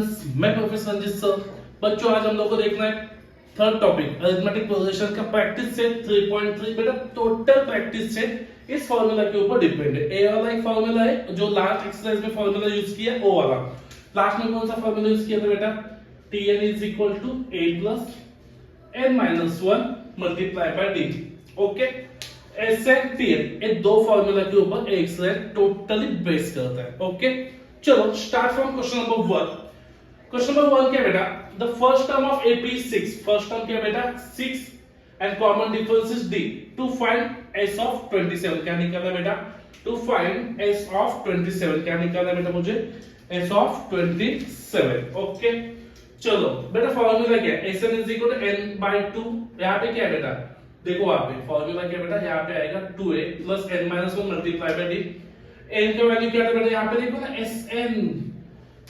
मैं professor Ranjit sir. बच्चों आज हम लोग को देखना है थर्ड टॉपिक अरिथमेटिक प्रोग्रेशन का प्रैक्टिस से 3.3। बेटा टोटल प्रैक्टिस से इस फॉर्मूला के ऊपर डिपेंड है। ए वाला एक फॉर्मूला है जो लास्ट एक्सरसाइज में फॉर्मूला यूज किया, ओ वाला लास्ट में कौन सा फॉर्मूला यूज किया था बेटा? Tn is equal to a plus n minus 1 multiply by d। Okay, ऐसे Tn ये दो फॉर्मूला के ऊपर एक एक्सरसाइज टोटली बेस करता है। ओके चलो start from question number 1। Question number 1 क्या बेटा? The first term of AP is 6। First term क्या बेटा? 6 and common difference is d। To find s of 27 क्या निकालना है बेटा? टू फाइंड s ऑफ 27 क्या निकालना है बेटा मुझे? s of 27। ओके चलो बेटा फॉर्मूला क्या है? Sn is equal to n by 2। यहाँ पे क्या है बेटा? देखो वहां पे फॉर्मूला क्या बेटा? यहाँ पे आएगा 2a plus n minus 1 multiply by d। n का वैल्यू क्या था बेटा? यहाँ पे देखो ना Sn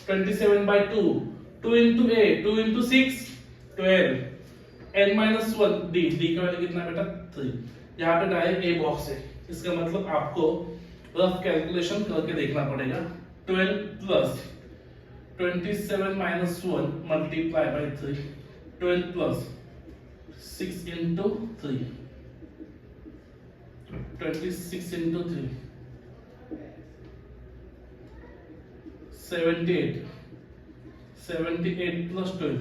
27 by 2 2 into a 2 into 6 12 n minus 1 d d का वैल्यू कितना बेटा? 3। यहाँ पे डायरेक्ट a बॉक्स है, इसका मतलब आपको रफ कैलकुलेशन करके देखना पड़ेगा। 12 plus 27 minus 1 multiply by 3 12 plus 6 into 3 26 into 3 78 78 plus 12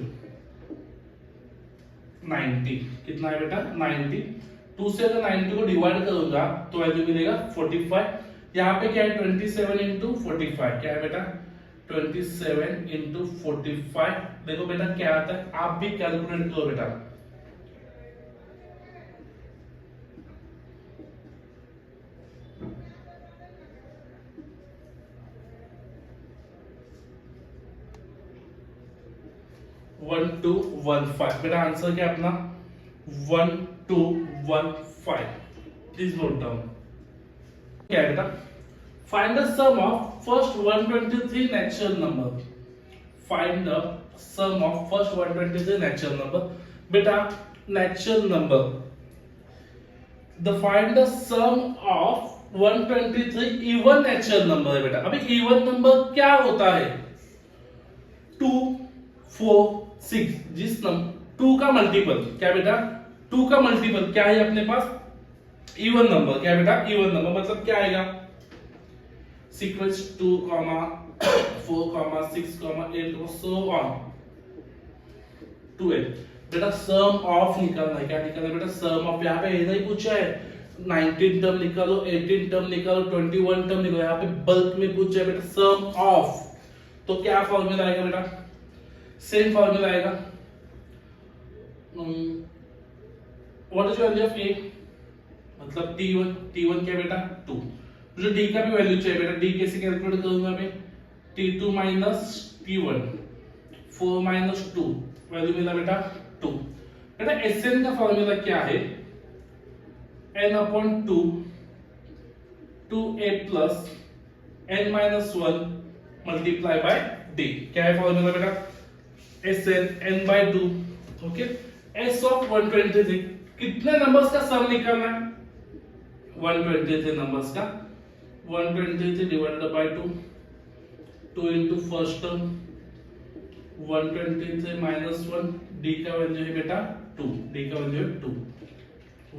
90 कितना है बेटा? 90। 2 से अगर 90 को डिवाइड करूंगा तो वैल्यू मिलेगा 45। यहाँ पे क्या है? 27 into 45 क्या है बेटा? 27 into 45। देखो बेटा क्या आता है, आप भी कैलकुलेट करो बेटा। वन टू वन फाइव बेटा आंसर क्या अपना? 1215। Please note down. क्या है बेटा? Find the sum of first 123 natural number. Find the sum of first 123 natural number. बेटा natural number. The find the sum of 123 even natural number है बेटा। अभी even number क्या होता है? 2 4 6। जिस नंबर 2 का मल्टीपल क्या बेटा? 2 का मल्टीपल क्या है अपने पास? Even number. क्या बेटा? इवन नंबर मतलब क्या आएगा? Sequence 2, 4, 6, 8 so on to 8। बेटा सम ऑफ निकालना है। क्या निकालना है बेटा? सम ऑफ। यहाँ पे नहीं पूछा है 19 टर्म निकालो, 18 टर्म निकालो, 21 टर्म निकालो, यहाँ पे बल्क में पूछा है बेटा सम ऑफ। तो क्या फॉर्मूला आएगा बेटा? सेम फॉर्मूला आएगा। What is value of a? मतलब t1 क्या बेटा? 2। मुझे d का भी वैल्यू चाहिए बेटा। d कैसे कैलकुलेट करूंगा मैं? t2 minus t1 4 minus 2 value मिला बेटा 2। बेटा Sn का फॉर्मूला क्या है? n upon 2 2a plus n minus 1 multiply by d। क्या है फॉर्मूला बेटा? Sn n by 2। Okay s of 123 कितने नंबर्स का सम निकालना है? 123 नंबर्स का 123 divided by 2 2 into first term 123 minus 1 d का वैल्यू है बेटा 2। d का वैल्यू है 2।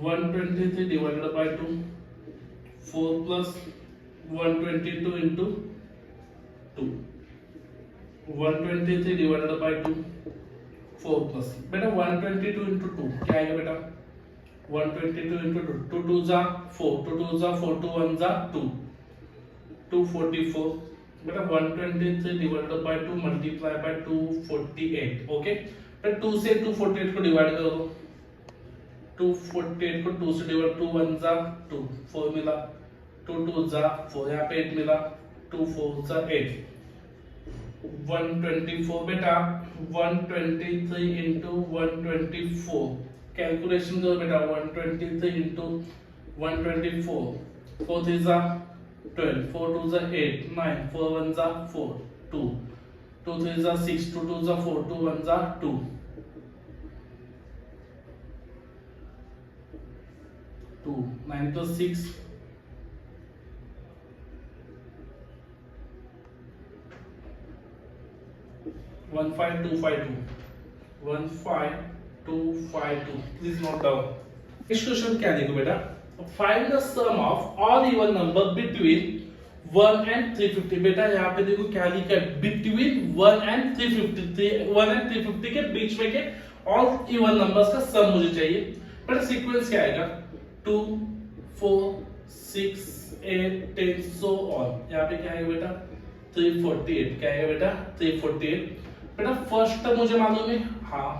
123 divided by 2 4 plus 122 into 2 123 divided by 2 4 plus बेटा 122 into 2 क्या आएगा बेटा? 122 into 2 2 2 जा 4 2 2 जा 4 2 1 जा 2 244। बेटा 123 divided by 2 multiply bye 248। Okay बेटा 2 से 248 को डिवाइड कर दो। 248 को 2 से डिवाइड 2 1 जा 2 4 मिला 2 2 जा 4 यहाँ पे 8 मिला 2 4 जा 8 124। बेटा 123 into 124 कैलकुलेशन करो बेटा। 123 into 124 4 3 जा 12 4 2 जा 8 9 4 1 जा 4 2 2 3 जा 6 2 2 जा 4 2 1 जा 2 2 9 plus 6 9 15252 15252 please note down. Next question क्या देखो बेटा, find the sum of all even number between 1 and 350। बेटा यहाँ पे देखो क्या लिखा है, बिटवीन 1 एंड 350, 1 एंड 350 के बीच में के ऑल इवन नंबर्स का सम मुझे चाहिए। बेटा सीक्वेंस क्या आएगा, 2 4 6 8 10 सो ऑन। यहाँ पे क्या आएगा बेटा 348, क्या आएगा बेटा 348। बेटा फर्स्ट टर्म मुझे मालूम है, हाँ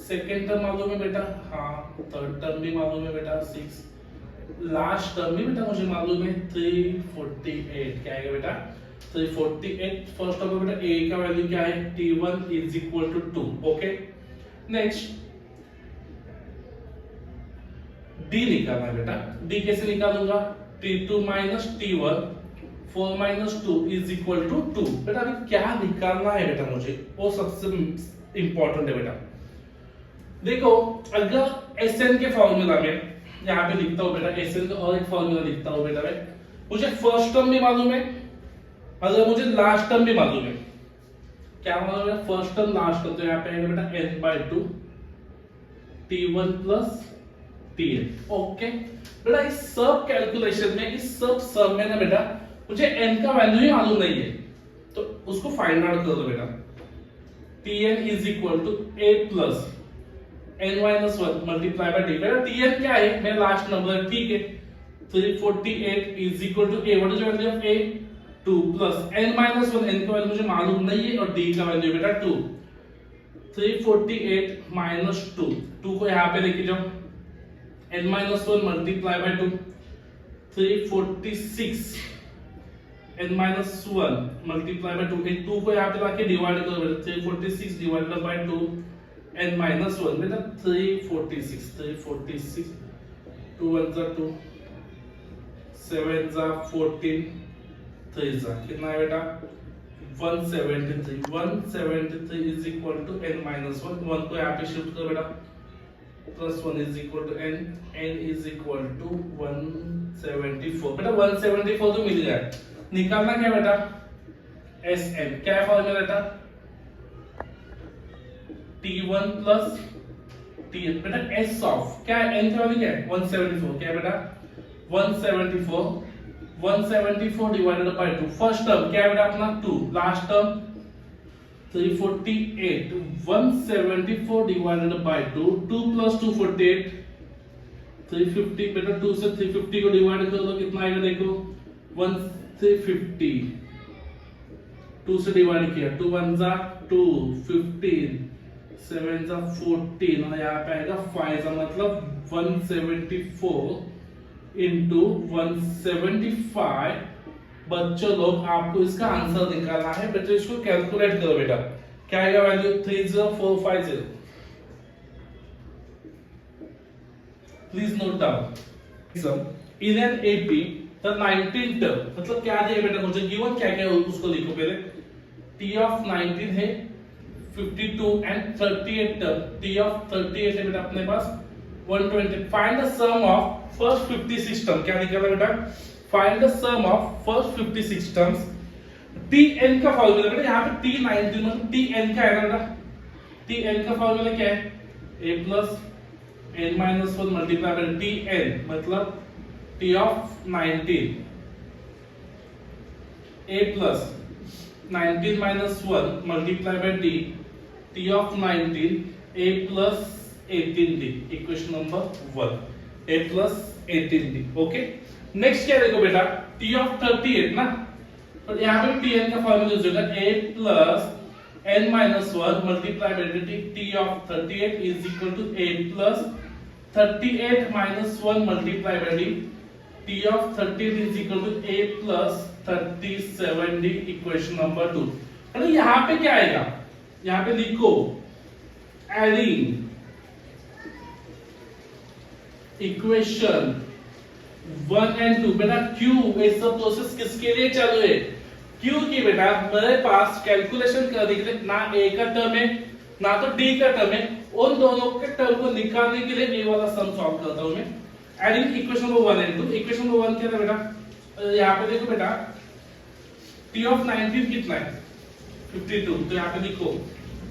सेकेंड टर्म मालूम है बेटा, हाँ थर्ड टर्म भी मालूम है बेटा 6, लास्ट टर्म भी बेटा मुझे मालूम है 348, क्या आएगा बेटा 348। फर्स्ट टर्म में बेटा a का वैल्यू क्या है, t1 is equal to 2। Okay next d निकालना है बेटा, d कैसे निकालूंगा, t2 minus t1 4 minus 2 is equal to 2। बेटा अभी क्या निकालना है बेटा मुझे, वो सबसे इंपॉर्टेंट है बेटा। देखो अगर Sn के फॉर्मूला में यहाँ पे लिखता हूँ बेटा, Sn का और एक फॉर्मूला लिखता हूँ बेटा मैं, मुझे फर्स्ट टर्म भी मालूम है, अगर मुझे लास्ट टर्म भी मालूम है, क्या मालूम है फर्स्ट टर्म लास्ट टर्म, तो यहाँ पे आएगा बेटा n/2 t1 plus tn। Okay बेटा इस सब कैलकुलेशन में, इस सब सम में ना बेटा मुझे n का वैल्यू ही मालूम नहीं है, तो उसको फाइंड आउट कर दो बेटा। tn is equal to a plus n-1 multiply by d। बेटा tn क्या है, मेरा लास्ट नंबर है, ठीक है 348 is equal to a, what is the value of a 2 plus n-1, n का वैल्यू मुझे मालूम नहीं है और d का वैल्यू बेटा 2, 348 माइनस 2, 2 को यहाँ पे लेके जाओ, n-1 multiply bye 2 346 n-1 multiply bye 2, 2 को यहाँ पे लाके डिवाइड करो बेटा, 346 डिवाइडेड बाय 2 n-1 बेटा 346 2 1 जा 2 7 जा 14 3 जा कितना है बेटा 173 इज इक्वल टू n-1, 1 को यहाँ पे शिफ्ट करो बेटा, plus 1 is equal to n is equal to 174। बेटा 174 तो मिल गया, निकालना क्या बेटा Sn, क्या है फॉर्मूला बेटा t1 प्लस tn। बेटा s ऑफ क्या है, n का वैल्यू क्या है 174, क्या है बेटा 174 डिवाइडेड बाय 2, फर्स्ट टर्म क्या है बेटा अपना 2, last term 348 174 divided by 2, 2 plus 248 350। बेटा 2 से 350 को डिवाइड कर दो, कितना आएगा देखो 1350, 2 से डिवाइड किया 2 1 जा 2 15 7 जा 14 और यहाँ पे आएगा 5 जा, मतलब 174 इंटू 175। बच्चों लोग आपको इसका आंसर निकालना है, बच्चों इसको कैलकुलेट करो बेटा, क्या आएगा value 30450। Please note down in an AP the 19 term, मतलब क्या दिया बेटा मुझे गिवन क्या क्या है उसको लिखो पहले। t ऑफ 19 है 52 एंड 38 टर्म, t ऑफ 38 है बेटा अपने पास 120। Find the sum of first 56 term, क्या निकाला बेटा find the sum of first 56 terms. tn का फॉर्मूला बेटा यहाँ पे t19 मतलब tn का है ना बेटा, tn का फॉर्मूला क्या है a plus n-1 multiply bye tn, मतलब t of 19 a plus 19 minus 1 multiply by d, t of 19 a plus 18d, equation number 1 a plus 18d। Okay next क्या देखो बेटा t ऑफ 38 ना, तो यहाँ पे tn का फॉर्मूला यूज होगा a plus n-1 multiply by dt, t of 38 is equal to a plus 38 minus 1 multiply by d, t of 38 is equal to a plus 37d, equation number 2। मतलब यहाँ पे क्या आएगा, यहाँ पे लिखो एडिंग इक्वेशन 1 एंड 2। बेटा क्यों ये सब प्रोसेस किसके लिए चालू है, क्योंकि बेटा मेरे पास कैलकुलेशन करने के लिए ना a का टर्म है ना तो d का टर्म है, उन दोनों के टर्म को निकालने के लिए ये वाला सम सॉल्व करता हूं मैं। Adding equation number 1 and 2। Equation number 1 क्या है बेटा, यहाँ पे देखो बेटा t ऑफ 19 कितना है 52, तो यहाँ पे लिखो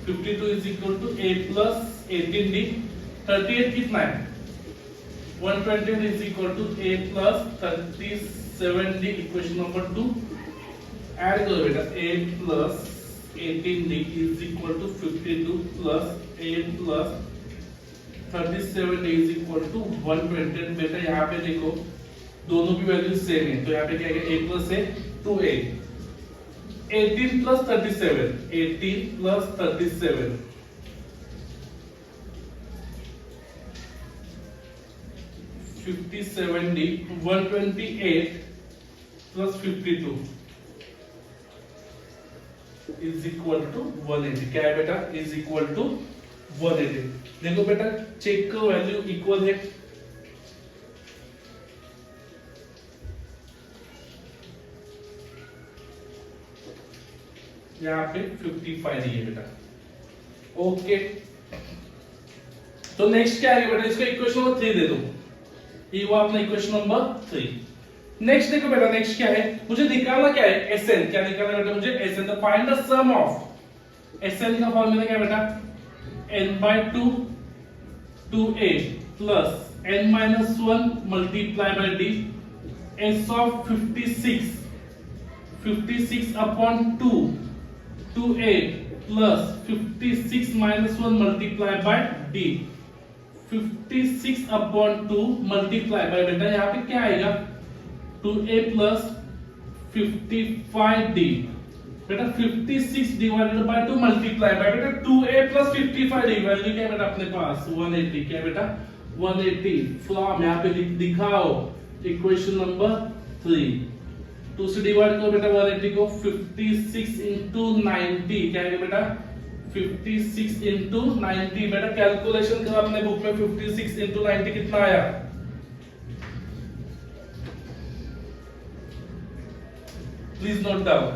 52 is equal to a plus 18d। 38 कितना है 120 is equal to a plus 37d, equation number 2। Add करो बेटा a plus 18d is equal to 52 plus a plus 37d is equal to 120। बेटा यहाँ पे देखो दोनों की वैल्यू सेम है, तो यहाँ पे क्या है a plus a 2a। 18 plus 37, 18 plus 37 57d, 128 plus 52 is equal to 180। क्या है बेटा इज इक्वल टू 180। देखो बेटा चेक का वैल्यू इक्वल है, यहाँ पे 55 है बेटा। ओके, तो नेक्स्ट क्या है बेटा, इसको इक्वेशन नंबर 3 दे दो। ये वो अपना इक्वेशन नंबर 3। नेक्स्ट देखो बेटा, नेक्स्ट क्या है, मुझे निकालना क्या है Sn। क्या निकालना बेटा मुझे Sn, तो find the sum of Sn का फॉर्मूला क्या है बेटा, n/2 2a plus n-1 multiply by d s of 56 upon 2a plus 56 minus 1 multiply by d। 56 upon 2 multiply by बेटा यहाँ पे क्या आएगा 2a प्लस 55d। बेटा 56 डिवाइडेड बाय 2 मल्टीप्लाई बाय बेटा 2a प्लस 55d, वैल्यू क्या है बेटा अपने पास 180। क्या है बेटा 180 फ्रॉम, यहाँ पे दिखाओ इक्वेशन नंबर 3। 2 से डिवाइड करो बेटा 180 को, 56 इंटू 90 क्या है बेटा 56 इंटू 90। बेटा कैलकुलेशन करो अपने बुक में, 56 इंटू 90 कितना आया, प्लीज नोट डाउन।